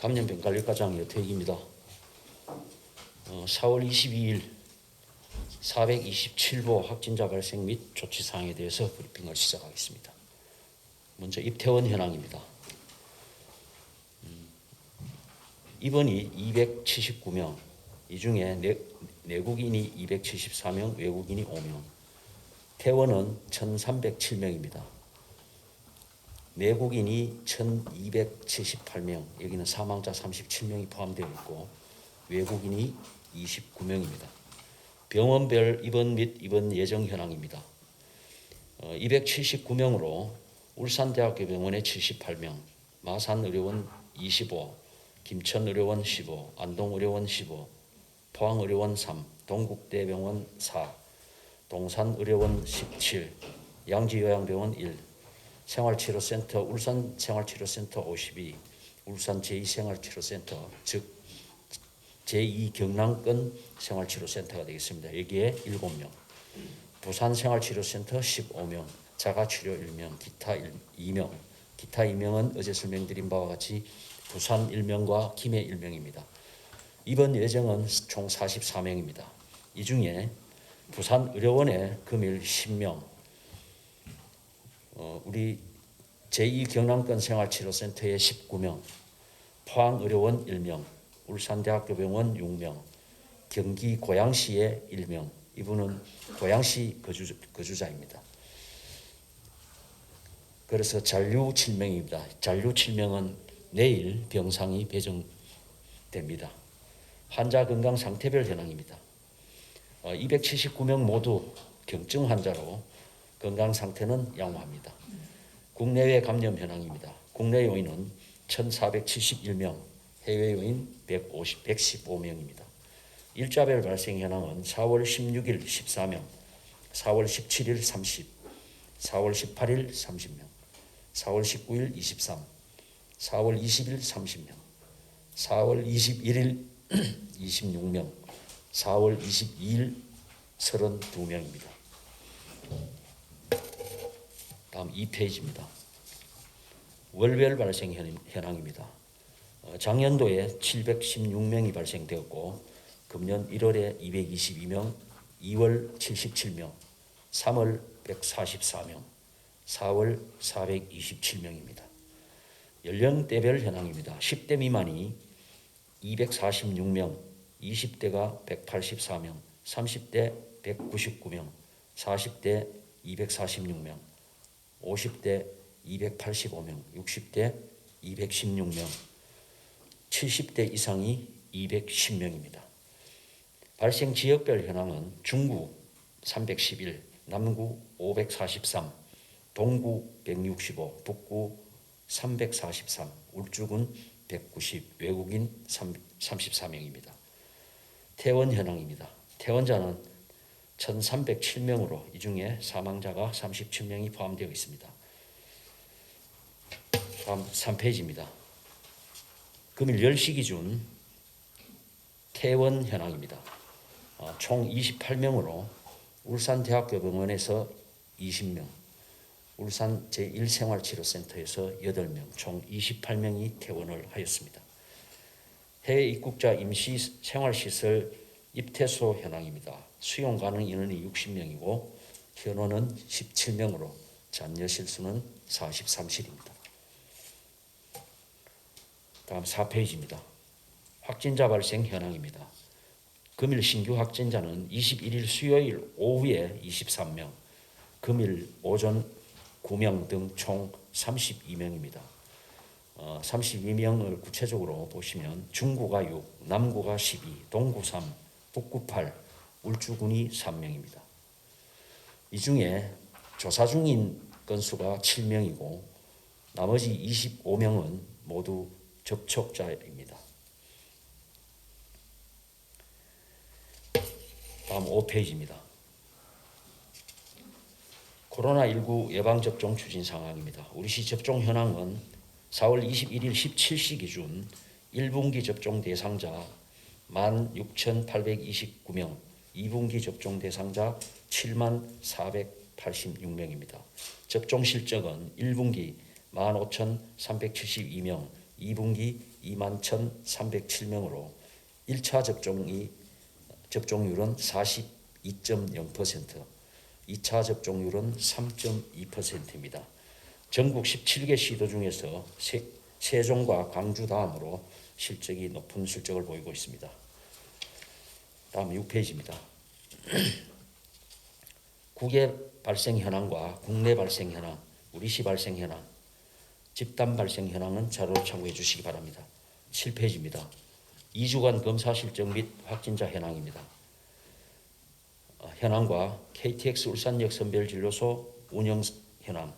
감염병 관리과장 여태익입니다. 4월 22일 427보 확진자 발생 및 조치사항에 대해서 브리핑을 시작하겠습니다. 먼저 입퇴원 현황입니다. 입원이 279명, 이 중에 내국인이 274명, 외국인이 5명, 퇴원은 1,307명입니다. 내국인이 1,278명, 여기는 사망자 37명이 포함되어 있고 외국인이 29명입니다. 병원별 입원 및 입원 예정 현황입니다. 279명으로 울산대학교 병원에 78명, 마산의료원 25, 김천의료원 15, 안동의료원 15, 포항의료원 3, 동국대병원 4, 동산의료원 17, 양지요양병원 1, 생활치료센터 울산생활치료센터 52, 울산 제2생활치료센터 즉 제2경남권 생활치료센터가 되겠습니다. 여기에 7명, 부산생활치료센터 15명, 자가치료 1명, 기타 2명, 기타 2명은 어제 설명드린 바와 같이 부산 1명과 김해 1명입니다. 입원 예정은 총 44명입니다. 이 중에 부산의료원에 금일 10명, 우리 제2경남권 생활치료센터에 19명, 포항의료원 1명, 울산대학교병원 6명, 경기 고양시에 1명, 이분은 고양시 거주자입니다. 그래서 잔류 7명입니다. 잔류 7명은 내일 병상이 배정됩니다. 환자 건강 상태별 현황입니다. 279명 모두 경증 환자로 건강 상태는 양호합니다. 국내외 감염 현황입니다. 국내 요인은 1,471명, 해외 요인 115명입니다. 일자별 발생 현황은 4월 16일 14명, 4월 17일 30, 4월 18일 30명, 4월 19일 23, 4월 20일 30명, 4월 21일 26명, 4월 22일 32명입니다. 다음 2페이지입니다. 월별 발생 현황입니다. 작년도에 716명이 발생되었고 금년 1월에 222명, 2월 77명, 3월 144명, 4월 427명입니다. 연령대별 현황입니다. 10대 미만이 246명, 20대가 184명, 30대 199명, 40대 246명, 50대 285명, 60대 216명, 70대 이상이 210명입니다. 발생 지역별 현황은 중구 311, 남구 543, 동구 165, 북구 343, 울주군 190, 외국인 34명입니다. 퇴원 현황입니다. 퇴원자는 1,307명으로 이 중에 사망자가 37명이 포함되어 있습니다. 다음 3페이지입니다. 금일 10시 기준 퇴원 현황입니다. 총 28명으로 울산대학교 병원에서 20명, 울산 제1생활치료센터에서 8명, 총 28명이 퇴원을 하였습니다. 해외 입국자 임시 생활시설 입퇴소 현황입니다. 수용 가능 인원이 60명이고 현원은 17명으로 잔여실 수는 43실입니다. 다음 4페이지입니다. 확진자 발생 현황입니다. 금일 신규 확진자는 21일 수요일 오후에 23명, 금일 오전 9명 등 총 32명입니다. 32명을 구체적으로 보시면 중구가 6, 남구가 12, 동구 3, 북구 8, 울주군이 3명입니다. 이 중에 조사 중인 건수가 7명이고 나머지 25명은 모두 접촉자입니다. 다음 5페이지입니다. 코로나19 예방접종 추진 상황입니다. 우리시 접종 현황은 4월 21일 17시 기준 1분기 접종 대상자 16,829명, 2분기 접종 대상자 74,486명입니다. 접종 실적은 1분기 15,372명, 2분기 21,307명으로 1차 접종률은 42.0%, 2차 접종률은 3.2%입니다. 전국 17개 시도 중에서 세종과 광주 다음으로 실적이 높은 실적을 보이고 있습니다. 다음 6페이지입니다. 국외 발생 현황과 국내 발생 현황, 우리시 발생 현황, 집단 발생 현황은 자료를 참고해 주시기 바랍니다. 7페이지입니다. 2주간 검사 실적 및 확진자 현황입니다. 현황과 KTX 울산역 선별진료소 운영 현황,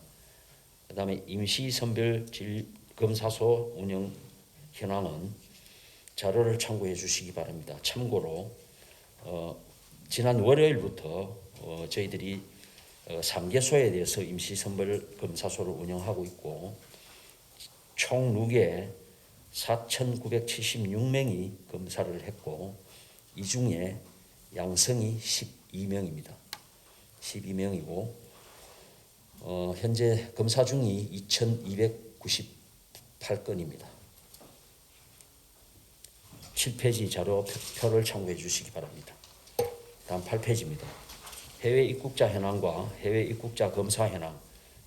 그 다음에 임시 선별검사소 운영 현황은 자료를 참고해 주시기 바랍니다. 참고로 지난 월요일부터 저희들이 3개소에 대해서 임시 선별검사소를 운영하고 있고 총 누계 4,976명이 검사를 했고 이 중에 양성이 12명입니다. 12명이고 현재 검사 중이 2,298건입니다. 7페이지 자료표를 참고해 주시기 바랍니다. 다음 8페이지입니다. 해외 입국자 현황과 해외 입국자 검사 현황,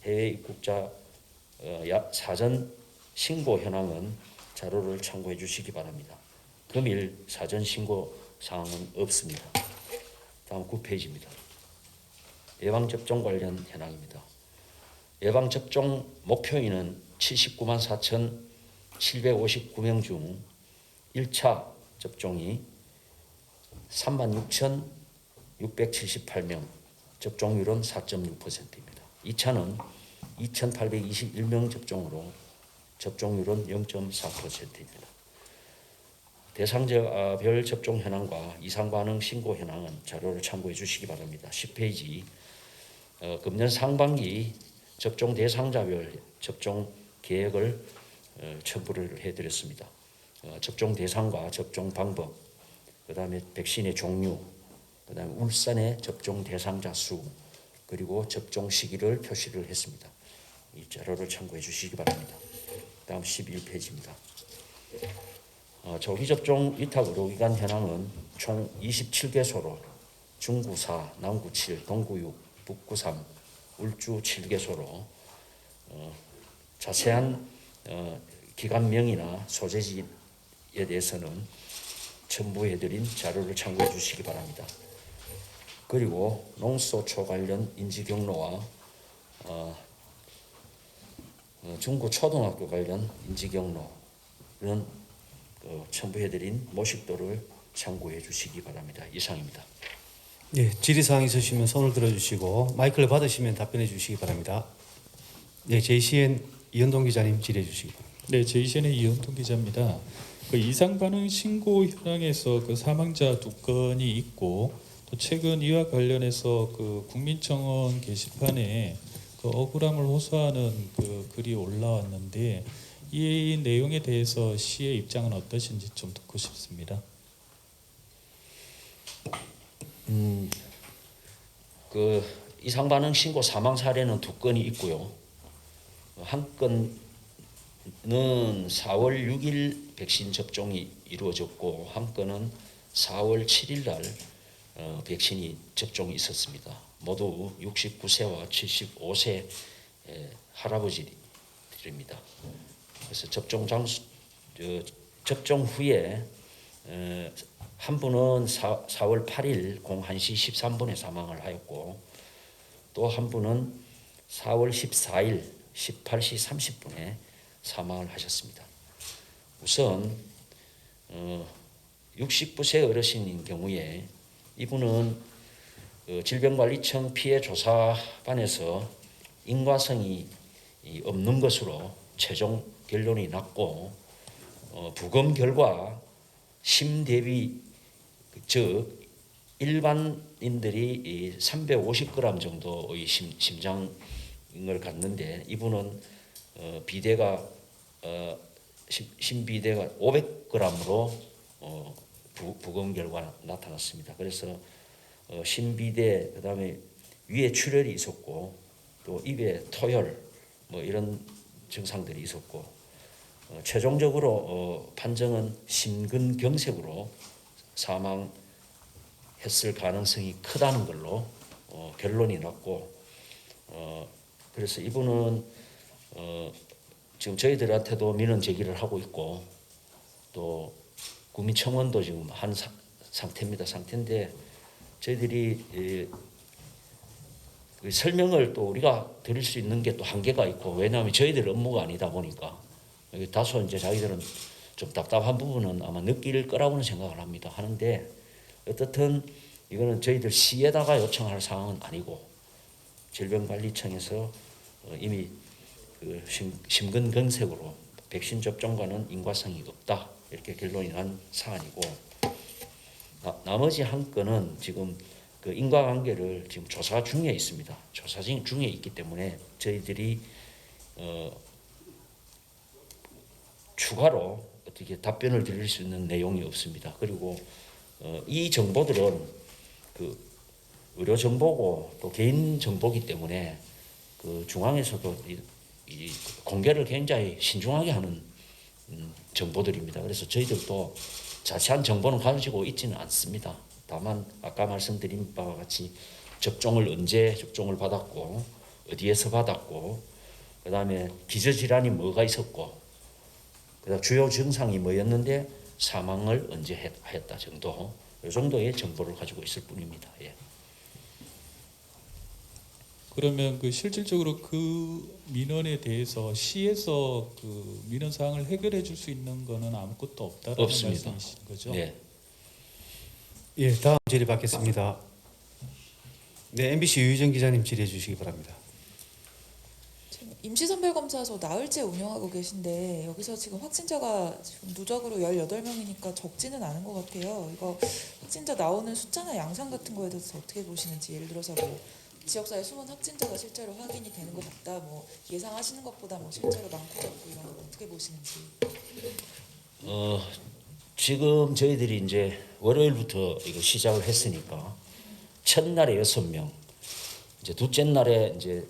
해외 입국자 사전 신고 현황은 자료를 참고해 주시기 바랍니다. 금일 사전 신고 사항은 없습니다. 다음 9페이지입니다. 예방접종 관련 현황입니다. 예방접종 목표인은 79만 4,759명 중 1차 접종이 36,678명, 접종률은 4.6%입니다. 2차는 2,821명 접종으로 접종률은 0.4%입니다. 대상자별 접종 현황과 이상 반응 신고 현황은 자료를 참고해 주시기 바랍니다. 10페이지 금년 상반기 접종 대상자별 접종 계획을 첨부를 해드렸습니다. 접종 대상과 접종 방법, 그 다음에 백신의 종류, 그 다음에 울산의 접종 대상자 수, 그리고 접종 시기를 표시를 했습니다. 이 자료를 참고해 주시기 바랍니다. 다음 11페이지입니다. 조기 접종 위탁 의료기관 현황은 총 27개소로 중구 4, 남구 7, 동구 6, 북구 3, 울주 7개소로 자세한 기관명이나 소재지에 대해서는 첨부해드린 자료를 참고해 주시기 바랍니다. 그리고 농수소초 관련 인지 경로와 중고 초등학교 관련 인지 경로는 첨부해드린 모식도를 참고해 주시기 바랍니다. 이상입니다. 네, 질의사항 있으시면 손을 들어주시고 마이크를 받으시면 답변해 주시기 바랍니다. 네, JCN 이현동 기자님 질의해 주시기 바랍니다. 네, JCN의 이현동 기자입니다. 그 이상 반응 신고 현황에서 그 사망자 2건이 있고 또 최근 이와 관련해서 그 국민청원 게시판에 그 억울함을 호소하는 그 글이 올라왔는데 이 내용에 대해서 시의 입장은 어떠신지 좀 듣고 싶습니다. 그 이상 반응 신고 사망 사례는 2건이 있고요. 한 건은 4월 6일 백신 접종이 이루어졌고 한 건은 4월 7일 날 백신이 접종이 있었습니다. 모두 69세와 75세 할아버지들입니다. 그래서 접종 후에 한 분은 4월 8일 01시 13분에 사망을 하였고 또 한 분은 4월 14일 18시 30분에 사망을 하셨습니다. 우선 69세 어르신인 경우에 이분은 질병관리청 피해조사반에서 인과성이 없는 것으로 최종 결론이 났고 부검 결과 심대비 즉 일반인들이 350g 정도의 심장을 갖는데 이분은 비대가 심비대가 500g으로 부검 결과 나타났습니다. 그래서 심비대 그다음에 위에 출혈이 있었고 또 입에 토혈 뭐 이런 증상들이 있었고 최종적으로 판정은 심근경색으로 사망했을 가능성이 크다는 걸로 결론이 났고 그래서 이분은 지금 저희들한테도 민원 제기를 하고 있고 또 구미청원도 지금 한 상태인데 저희들이 그 설명을 또 우리가 드릴 수 있는 게 또 한계가 있고 왜냐하면 저희들 업무가 아니다 보니까 다소 이제 자기들은 좀 답답한 부분은 아마 느낄 거라고는 생각을 합니다. 하는데 어떻든 이거는 저희들 시에다가 요청할 사항은 아니고 질병관리청에서 이미 그 심근경색으로 백신 접종과는 인과성이 없다 이렇게 결론이 난 사안이고 나머지 한 건은 지금 그 인과관계를 지금 조사 중에 있습니다. 조사 중에 있기 때문에 저희들이 추가로 어떻게 답변을 드릴 수 있는 내용이 없습니다. 그리고 이 정보들은 그 의료 정보고 또 개인 정보기 때문에 그 중앙에서도 이 공개를 굉장히 신중하게 하는 정보들입니다. 그래서 저희들도 자세한 정보는 가지고 있지는 않습니다. 다만 아까 말씀드린 바와 같이 접종을 언제 접종을 받았고 어디에서 받았고 그다음에 기저질환이 뭐가 있었고 그다음 주요 증상이 뭐였는데 사망을 언제 했다 정도 이 정도의 정보를 가지고 있을 뿐입니다. 예. 그러면 그 실질적으로 그 민원에 대해서 시에서 그 민원 사항을 해결해 줄 수 있는 거는 아무것도 없다라는 없습니다. 말씀이신 거죠? 네. 예, 다음 질의 받겠습니다. 네, MBC 유희정 기자님 질의해 주시기 바랍니다. 지금 임시선별검사소 나흘째 운영하고 계신데 여기서 지금 확진자가 지금 누적으로 18명이니까 적지는 않은 것 같아요. 이거 확진자 나오는 숫자나 양상 같은 거에 대해서 어떻게 보시는지 예를 들어서 뭐 지역사회 숨은 확진자가 실제로 확인이 되는 것 같다 뭐 예상하시는 것보다 뭐 실제로 많고 적고 이런 거 어떻게 보시는지. 지금 저희들이 이제 월요일부터 이거 시작을 했으니까 첫날에 6명, 이제 둘째 날에 이제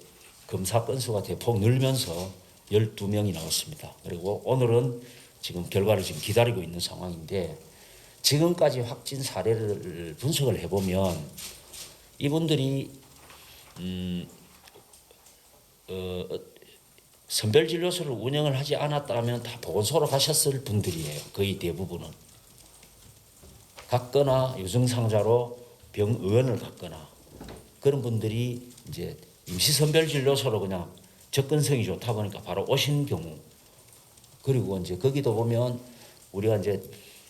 검사 건수가 대폭 늘면서 12명이 나왔습니다. 그리고 오늘은 지금 결과를 지금 기다리고 있는 상황인데 지금까지 확진 사례를 분석을 해보면 이분들이 선별진료소를 운영을 하지 않았다면 다 보건소로 가셨을 분들이에요. 거의 대부분은. 갔거나 유증상자로 병의원을 갔거나 그런 분들이 이제 임시선별진료소로 그냥 접근성이 좋다 보니까 바로 오신 경우 그리고 이제 거기도 보면 우리가 이제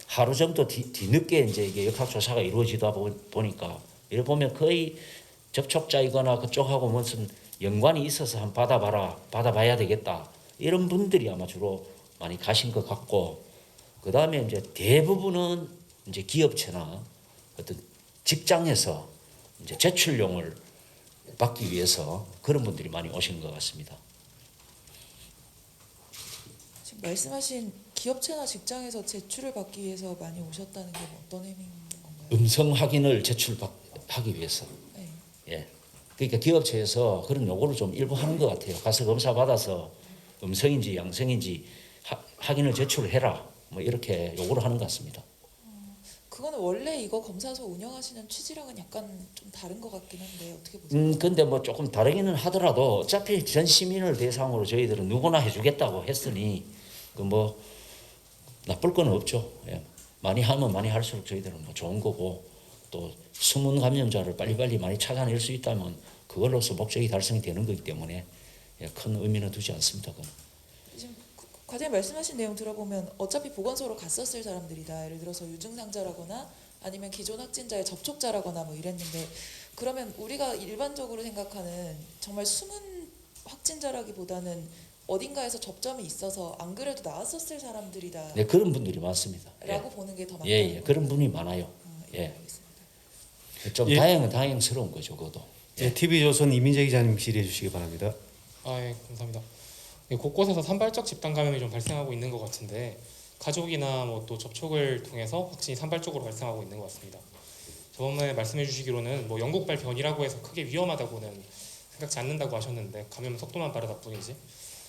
하루 정도 뒤늦게 이제 이게 역학조사가 이루어지다 보니까 이래 보면 거의 접촉자이거나 그쪽하고 무슨 연관이 있어서 한번 받아봐야 되겠다 이런 분들이 아마 주로 많이 가신 것 같고 그 다음에 이제 대부분은 이제 기업체나 어떤 직장에서 이제 제출용을 받기 위해서 그런 분들이 많이 오신 것 같습니다. 지금 말씀하신 기업체나 직장에서 제출을 받기 위해서 많이 오셨다는 게 어떤 의미인 건가요? 음성 확인을 제출하기 위해서. 네. 예. 그러니까 기업체에서 그런 요구를 좀 일부 하는 것 같아요. 가서 검사 받아서 음성인지 양성인지 확인을 제출을 해라. 뭐 이렇게 요구를 하는 것 같습니다. 그거는 원래 이거 검사소 운영하시는 취지랑은 약간 좀 다른 것 같긴 한데 어떻게 보세요? 근데 뭐 조금 다르기는 하더라도 어차피 전 시민을 대상으로 저희들은 누구나 해주겠다고 했으니 그 뭐 나쁠 건 없죠. 예. 많이 하면 많이 할수록 저희들은 뭐 좋은 거고 또 숨은 감염자를 빨리빨리 많이 찾아낼 수 있다면 그걸로서 목적이 달성이 되는 거기 때문에 예, 큰 의미는 두지 않습니다. 그건. 지금 과장님 말씀하신 내용 들어보면 어차피 보건소로 갔었을 사람들이다. 예를 들어서 유증상자라거나 아니면 기존 확진자의 접촉자라거나 뭐 이랬는데 그러면 우리가 일반적으로 생각하는 정말 숨은 확진자라기보다는 어딘가에서 접점이 있어서 안 그래도 나왔었을 사람들이다. 네, 그런 분들이 많습니다. 라고 보는 게 더 맞다는 예, 그런 분이 많아요. 예. 좀 예. 다행스러운 거죠, 그것도. 예, TV조선 이민재 기자님 질의해 주시기 바랍니다. 예, 감사합니다. 곳곳에서 산발적 집단 감염이 좀 발생하고 있는 것 같은데 가족이나 뭐 또 접촉을 통해서 확진이 산발적으로 발생하고 있는 것 같습니다. 저번에 말씀해 주시기로는 뭐 영국발 변이라고 해서 크게 위험하다고는 생각지 않는다고 하셨는데 감염 속도만 빠르다 뿐이지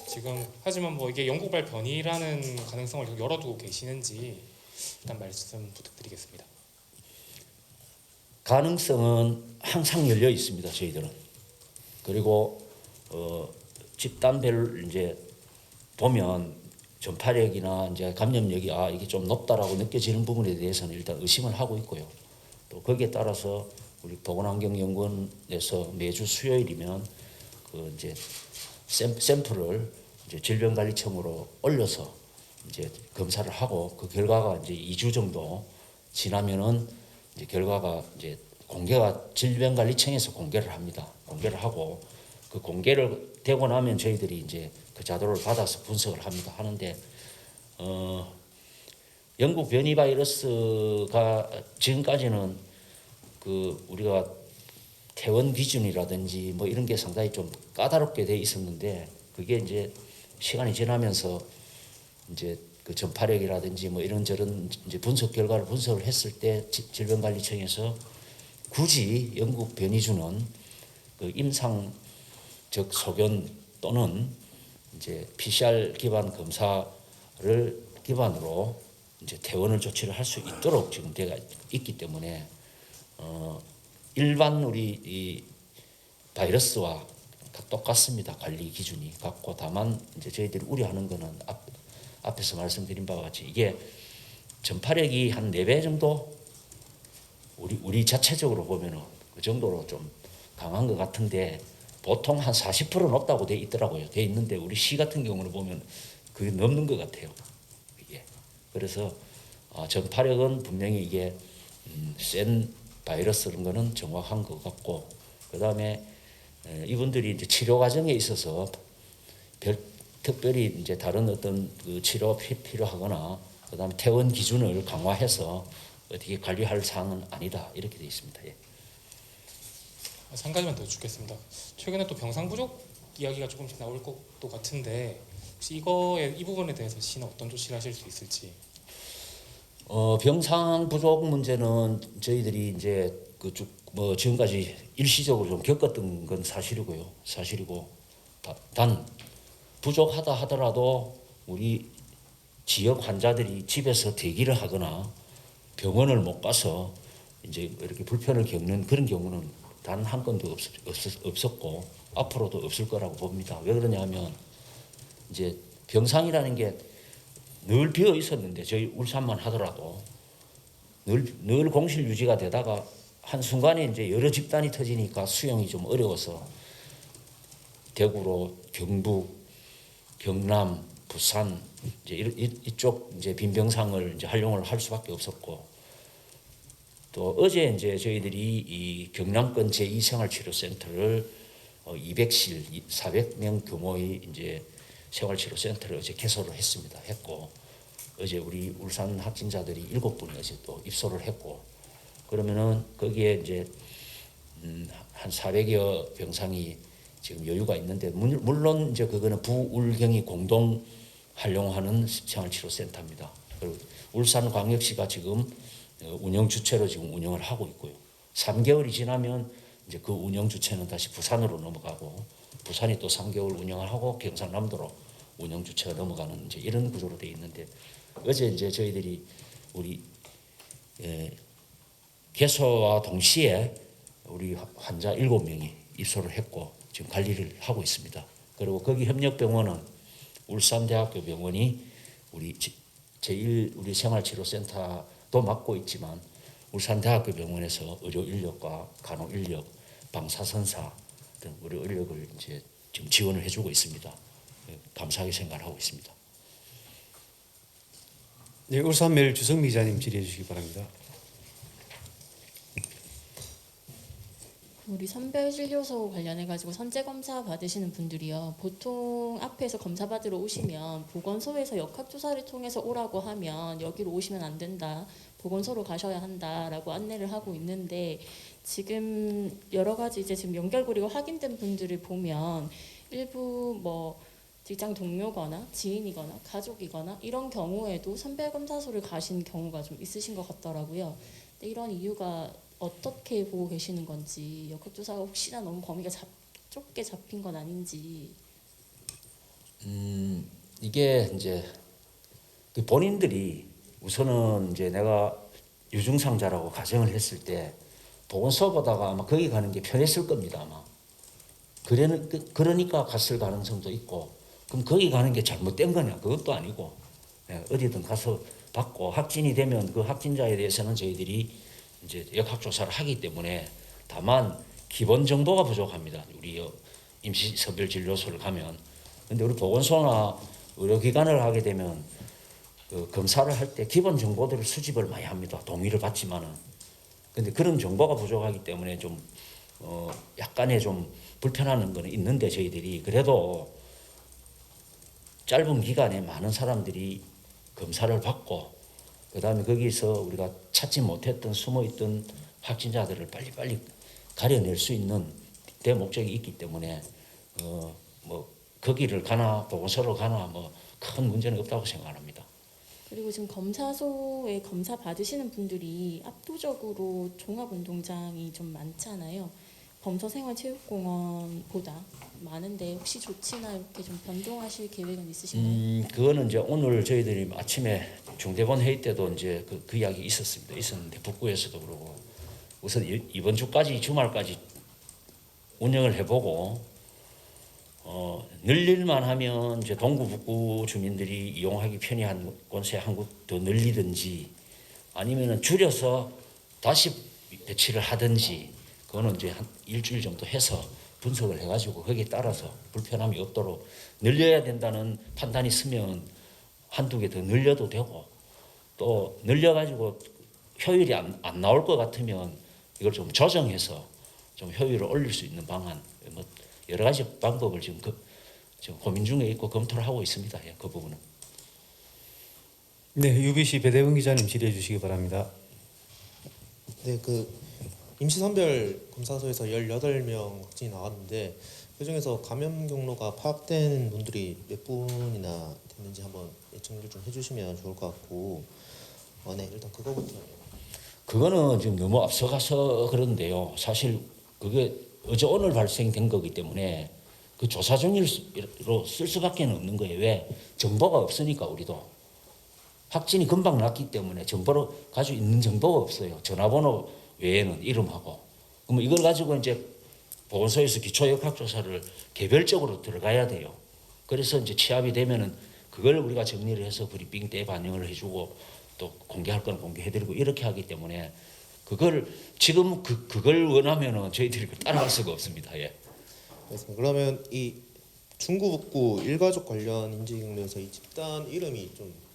지금 하지만 뭐 이게 영국발 변이라는 가능성을 열어두고 계시는지 일단 말씀 부탁드리겠습니다. 가능성은 항상 열려 있습니다. 저희들은. 그리고 집단별 이제 보면 전파력이나 이제 감염력이 이게 좀 높다라고 느껴지는 부분에 대해서는 일단 의심을 하고 있고요. 또 거기에 따라서 우리 보건환경연구원에서 매주 수요일이면 그 이제 샘플을 이제 질병관리청으로 올려서 이제 검사를 하고 그 결과가 이제 2주 정도 지나면은 이제 결과가 이제 공개가 질병관리청에서 공개를 합니다. 공개를 하고 그 공개를 되고 나면 저희들이 이제 그 자료를 받아서 분석을 합니다. 하는데 영국 변이 바이러스가 지금까지는 그 우리가 퇴원 기준이라든지 뭐 이런 게 상당히 좀 까다롭게 돼 있었는데 그게 이제 시간이 지나면서 이제 그 전파력이라든지 뭐 이런저런 이제 분석 결과를 분석을 했을 때 질병관리청에서 굳이 영국 변이주는 그 임상적 소견 또는 이제 PCR 기반 검사를 기반으로 이제 퇴원을 조치를 할 수 있도록 지금 되어 있기 때문에 일반 우리 이 바이러스와 똑같습니다. 관리 기준이 같고 다만 이제 저희들이 우려하는 거는 앞에서 말씀드린 바와 같이 이게 전파력이 한 4배 정도 우리 자체적으로 보면은 그 정도로 좀 강한 것 같은데 보통 한 40%는 없다고 돼 있더라고요. 돼 있는데 우리 시 같은 경우는 보면 그게 넘는 것 같아요. 이게 그래서 전파력은 분명히 이게 센 바이러스라는 거는 정확한 것 같고 그 다음에 이분들이 이제 치료 과정에 있어서 특별히 이제 다른 어떤 그 치료 필요하거나 그 다음에 퇴원 기준을 강화해서 어떻게 관리할 사항은 아니다 이렇게 되어 있습니다. 예. 한 가지만 더 여쭙겠습니다. 최근에 또 병상 부족 이야기가 조금씩 나올 것도 같은데 혹시 이 부분에 대해서 시는 어떤 조치를 하실 수 있을지. 병상 부족 문제는 저희들이 이제 뭐 지금까지 일시적으로 좀 겪었던 건 사실이고 단 부족하다 하더라도 우리 지역 환자들이 집에서 대기를 하거나 병원을 못 가서 이제 이렇게 불편을 겪는 그런 경우는 단 한 건도 없었고 앞으로도 없을 거라고 봅니다. 왜 그러냐면 이제 병상이라는 게 늘 비어 있었는데 저희 울산만 하더라도 늘 공실 유지가 되다가 한 순간에 이제 여러 집단이 터지니까 수용이 좀 어려워서 대구로 경북, 경남, 부산 이제 이쪽 이제 빈병상을 이제 활용을 할 수밖에 없었고 또 어제 이제 저희들이 이 경남권 제2생활치료센터를 200실 400명 규모의 이제 생활치료센터를 어제 개소를 했고 어제 우리 울산 확진자들이 7분이 어제 또 입소를 했고 그러면은 거기에 이제 한 400여 병상이 지금 여유가 있는데 물론 이제 그거는 부울경이 공동 활용하는 생활치료센터입니다. 그리고 울산광역시가 지금 운영 주체로 지금 운영을 하고 있고요. 3개월이 지나면 이제 그 운영 주체는 다시 부산으로 넘어가고 부산이 또 3개월 운영을 하고 경상남도로 운영 주체가 넘어가는 이제 이런 구조로 되어 있는데 어제 이제 저희들이 우리 개소와 동시에 우리 환자 7명이 입소를 했고 지금 관리를 하고 있습니다. 그리고 거기 협력병원은 울산대학교 병원이 우리 우리 생활치료센터도 맡고 있지만 울산대학교 병원에서 의료 인력과 간호 인력, 방사선사 등 의료 인력을 이제 지금 지원을 해주고 있습니다. 감사하게 생각하고 있습니다. 네, 울산매일 주성미 기자님 질의해 주시기 바랍니다. 우리 선별진료소 관련해 가지고 선제 검사 받으시는 분들이요. 보통 앞에서 검사 받으러 오시면 보건소에서 역학조사를 통해서 오라고 하면 여기로 오시면 안 된다. 보건소로 가셔야 한다라고 안내를 하고 있는데 지금 여러 가지 이제 지금 연결고리가 확인된 분들을 보면 일부 뭐 직장 동료거나 지인이거나 가족이거나 이런 경우에도 선별검사소를 가신 경우가 좀 있으신 것 같더라고요. 근데 이런 이유가 어떻게 보고 계시는 건지 역학조사가 혹시나 너무 범위가 좁게 잡힌 건 아닌지. 이게 이제 그 본인들이 우선은 이제 내가 유증상자라고 가정을 했을 때 보건소 보다가 아마 거기 가는 게 편했을 겁니다 아마. 그러니까 갔을 가능성도 있고, 그럼 거기 가는 게 잘못된 거냐? 그것도 아니고, 어디든 가서 받고 확진이 되면 그 확진자에 대해서는 저희들이 이제 역학조사를 하기 때문에, 다만 기본 정보가 부족합니다. 우리 임시선별진료소를 가면. 근데 우리 보건소나 의료기관을 하게 되면 그 검사를 할 때 기본 정보들을 수집을 많이 합니다. 동의를 받지만은. 근데 그런 정보가 부족하기 때문에 좀 약간의 좀 불편한 거는 있는데, 저희들이 그래도 짧은 기간에 많은 사람들이 검사를 받고, 그다음에 거기서 우리가 찾지 못했던 숨어있던 확진자들을 빨리빨리 가려낼 수 있는 대 목적이 있기 때문에 뭐 거기를 가나 보건소로 가나 뭐 큰 문제는 없다고 생각합니다. 그리고 지금 검사소에 검사 받으시는 분들이 압도적으로 종합운동장이 좀 많잖아요. 범서생활체육공원보다 많은데 혹시 조치나 이렇게 좀 변동하실 계획은 있으신가요? 그거는 이제 오늘 저희들이 아침에 중대본 회의 때도 이제 그 이야기 있었는데 북구에서도 그러고, 우선 이번 주까지 주말까지 운영을 해보고 늘릴만 하면 이제 동구 북구 주민들이 이용하기 편리한 곳에 한 곳 더 늘리든지, 아니면은 줄여서 다시 배치를 하든지, 그거는 이제 한 일주일 정도 해서 분석을 해가지고 거기에 따라서 불편함이 없도록 늘려야 된다는 판단이 있으면 한두 개 더 늘려도 되고, 또 늘려가지고 효율이 안 나올 것 같으면 이걸 좀 조정해서 좀 효율을 올릴 수 있는 방안, 뭐 여러 가지 방법을 지금 고민 중에 있고 검토를 하고 있습니다. 예, 그 부분은. 네, UBC 배대근 기자님 질의해 주시기 바랍니다. 네, 그 임시선별 검사소에서 18명 확진이 나왔는데 그중에서 감염 경로가 파악된 분들이 몇 분이나 됐는지 한번 정리를 좀 해주시면 좋을 것 같고, 네, 일단 그거부터. 그거는 지금 너무 앞서가서 그런데요. 사실 그게 어제 오늘 발생된 거기 때문에 그 조사 중으로 쓸 수밖에 없는 거예요. 왜? 정보가 없으니까. 우리도 확진이 금방 났기 때문에 정보를 가지고 있는 정보가 없어요. 전화번호 외에는 이름하고. 그러면 이걸 가지고 이제 보건소에서 기초역학조사를 개별적으로 들어가야 돼요. 그래서 이제 취합이 되면은 그걸 우리가 정리를 해서 브리핑 때 반영을 해주고, 또 공개할 건 공개해드리고 이렇게 하기 때문에, 그걸 지금 그걸 원하면은 저희들이 따라갈 수가 없습니다. 예. 알겠습니다. 그러면 이 중구 북구 일가족 관련 인지 경로에서 이 집단 이름이 좀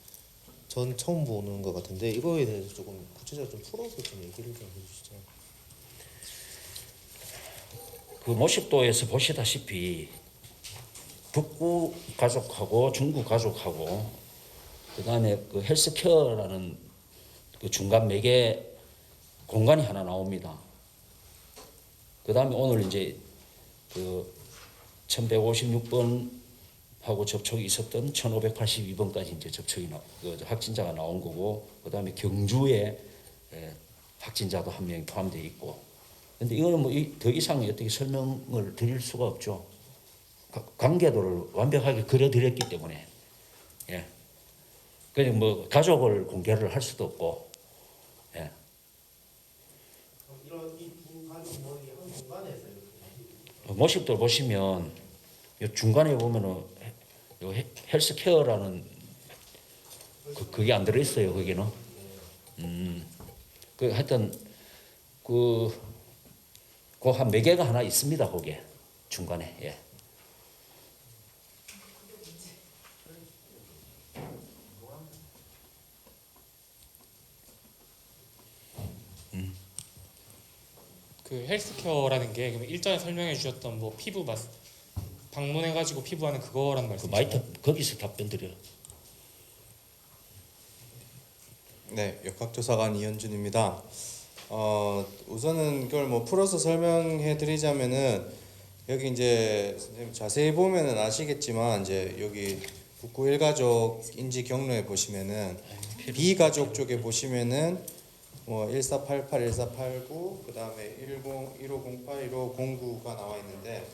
전 처음 보는 것 같은데, 이거에 대해서 조금 구체적으로 좀 풀어서 좀 얘기를 좀 해주시죠. 그 모십도에서 보시다시피 북구 가족하고 중구 가족하고, 그다음에 그 헬스케어라는 그 중간 매개 공간이 하나 나옵니다. 그다음에 오늘 이제 그 1156번 하고 접촉이 있었던 1582번까지 이제 접촉이 확진자가 나온 거고, 그다음에 경주에 확진자도 한 명이 포함되어 있고. 근데 이거는 뭐 더 이상 어떻게 설명을 드릴 수가 없죠. 관계도를 완벽하게 그려드렸기 때문에. 예. 그냥 뭐 가족을 공개를 할 수도 없고. 예. 이런 이두 가족 모임이 한 공간에서 모습들 보시면 요 중간에 보면은 요 헬스케어라는 그게 안 들어 있어요. 거기는. 그 하여튼 그 한 네 개가 하나 있습니다. 거기에 중간에. 예. 그 헬스케어라는 게 그럼 일전에 설명해 주셨던 뭐 피부 방문해 가지고 피부하는 그거라는 그 말씀이신가요? 마이터 거기서 답변 드려요. 네, 역학조사관 이현준입니다. 우선은 이걸 뭐 풀어서 설명해 드리자면은, 여기 이제 선생님 자세히 보면은 아시겠지만, 이제 여기 북구 일가족 인지 경로에 보시면은 B 가족 쪽에 보시면은 뭐 1488, 1489, 그다음에 10, 1508, 1509가 나와 있는데,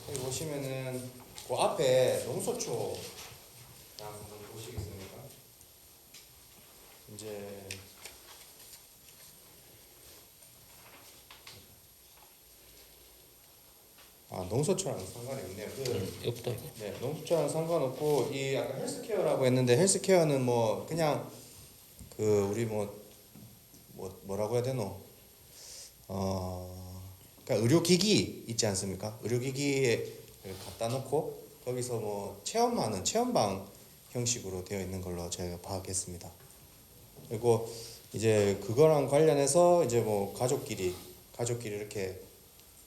여기 보시면은 그 앞에 농소초 한번 보시겠습니까? 이제 농소초랑 상관이 없네요. 없다 이거. 네, 농수처랑 상관없고 이 아까 헬스케어라고 했는데 헬스케어는 뭐 그냥 그 우리 뭐라고 해야 되노? 그러니까 의료기기 있지 않습니까? 의료기기에 갖다 놓고 거기서 뭐 체험하는 체험방 형식으로 되어 있는 걸로 제가 파악했습니다. 그리고 이제 그거랑 관련해서 이제 뭐 가족끼리 이렇게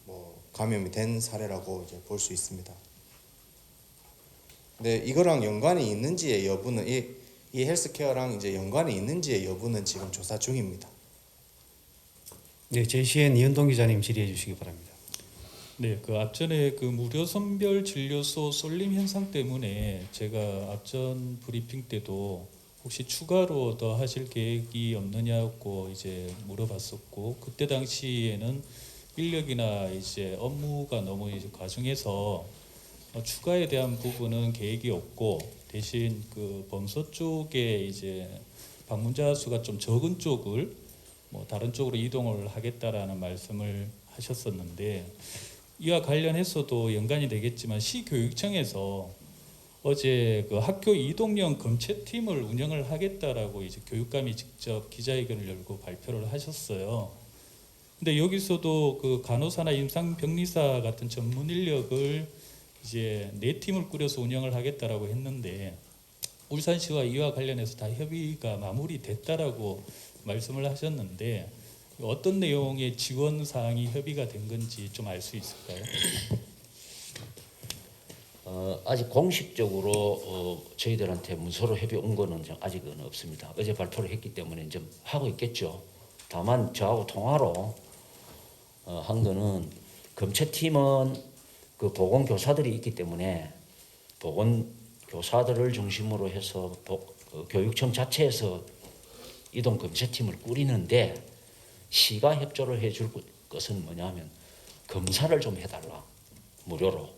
뭐 감염이 된 사례라고 이제 볼 수 있습니다. 근데 이거랑 연관이 있는지의 여부는 이 헬스케어랑 이제 연관이 있는지의 여부는 지금 조사 중입니다. 네, JCN 이현동 기자님 질의해 주시기 바랍니다. 네, 그 앞전에 그 무료 선별 진료소 쏠림 현상 때문에 제가 앞전 브리핑 때도 혹시 추가로 더 하실 계획이 없느냐고 이제 물어봤었고, 그때 당시에는 인력이나 이제 업무가 너무 이제 과중해서 추가에 대한 부분은 계획이 없고, 대신 그 범소 쪽에 이제 방문자 수가 좀 적은 쪽을 뭐 다른 쪽으로 이동을 하겠다라는 말씀을 하셨었는데, 이와 관련해서도 연관이 되겠지만 시교육청에서 어제 그 학교 이동형 검체팀을 운영을 하겠다라고 이제 교육감이 직접 기자회견을 열고 발표를 하셨어요. 근데 여기서도 그 간호사나 임상병리사 같은 전문 인력을 이제 4팀을 꾸려서 운영을 하겠다라고 했는데, 울산시와 이와 관련해서 다 협의가 마무리됐다라고 말씀을 하셨는데, 어떤 내용의 지원 사항이 협의가 된 건지 좀 알 수 있을까요? 아직 공식적으로 저희들한테 문서로 협의 온 거는 아직은 없습니다. 어제 발표를 했기 때문에 좀 하고 있겠죠. 다만 저하고 통화로 한 거는 검체팀은 그 보건교사들이 있기 때문에 보건교사들을 중심으로 해서 교육청 자체에서 이동 검체팀을 꾸리는데, 시가 협조를 해줄 것은 뭐냐면 검사를 좀 해달라, 무료로.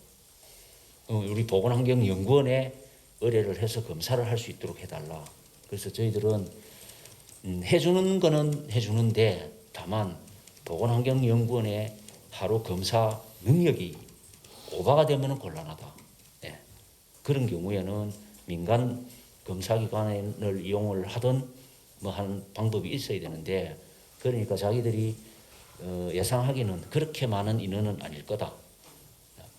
우리 보건환경연구원에 의뢰를 해서 검사를 할 수 있도록 해달라. 그래서 저희들은 해주는 거는 해주는데, 다만 보건환경연구원의 하루 검사 능력이 오바가 되면 곤란하다. 네. 그런 경우에는 민간 검사기관을 이용을 하든 뭐 하는 방법이 있어야 되는데, 그러니까 자기들이 예상하기는 그렇게 많은 인원은 아닐 거다.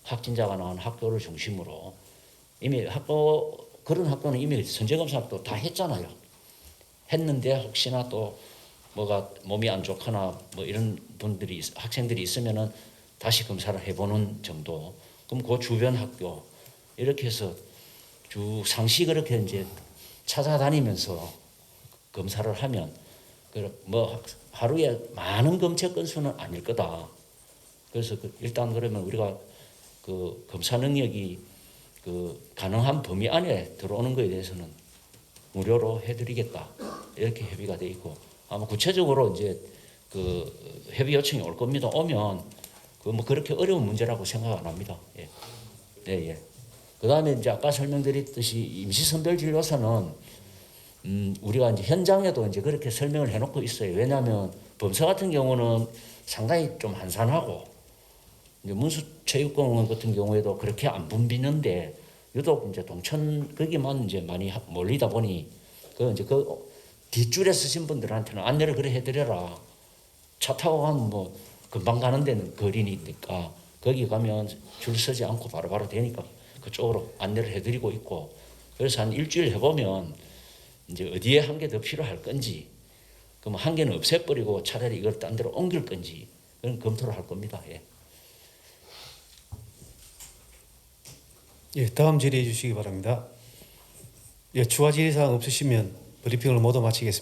확진자가 나온 학교를 중심으로 이미 그런 학교는 이미 선제검사도 다 했잖아요. 했는데 혹시나 또 뭐가 몸이 안 좋거나 뭐 이런 분들이 학생들이 있으면은 다시 검사를 해보는 정도. 그럼 그 주변 학교 이렇게 해서 주 상시 그렇게 이제 찾아다니면서 검사를 하면 뭐 하루에 많은 검체 건수는 아닐 거다. 그래서 일단 그러면 우리가 그 검사 능력이 그 가능한 범위 안에 들어오는 것에 대해서는 무료로 해드리겠다, 이렇게 협의가 돼 있고, 아마 구체적으로 이제 그 협의 요청이 올 겁니다. 오면 그 뭐 그렇게 어려운 문제라고 생각 안 합니다. 예. 네, 예. 그다음에 이제 아까 설명드렸듯이 임시선별 진료소는 우리가 이제 현장에도 이제 그렇게 설명을 해놓고 있어요. 왜냐하면 범서 같은 경우는 상당히 좀 한산하고, 이제 문수체육공원 같은 경우에도 그렇게 안 붐비는데, 유독 이제 동천 거기만 이제 많이 몰리다 보니 이제 그 뒷줄에 서신 분들한테는 안내를 그래 해드려라. 차 타고 가면 뭐 금방 가는 데는 거리니까 거기 가면 줄 서지 않고 바로바로 되니까 그쪽으로 안내를 해드리고 있고, 그래서 한 일주일 해보면 이제 어디에 한 개 더 필요할 건지, 그럼 한 개는 없애버리고 차라리 이걸 딴 데로 옮길 건지, 그런 검토를 할 겁니다. 예. 예, 다음 질의해 주시기 바랍니다. 예, 추가 질의사항 없으시면 브리핑을 모두 마치겠습니다.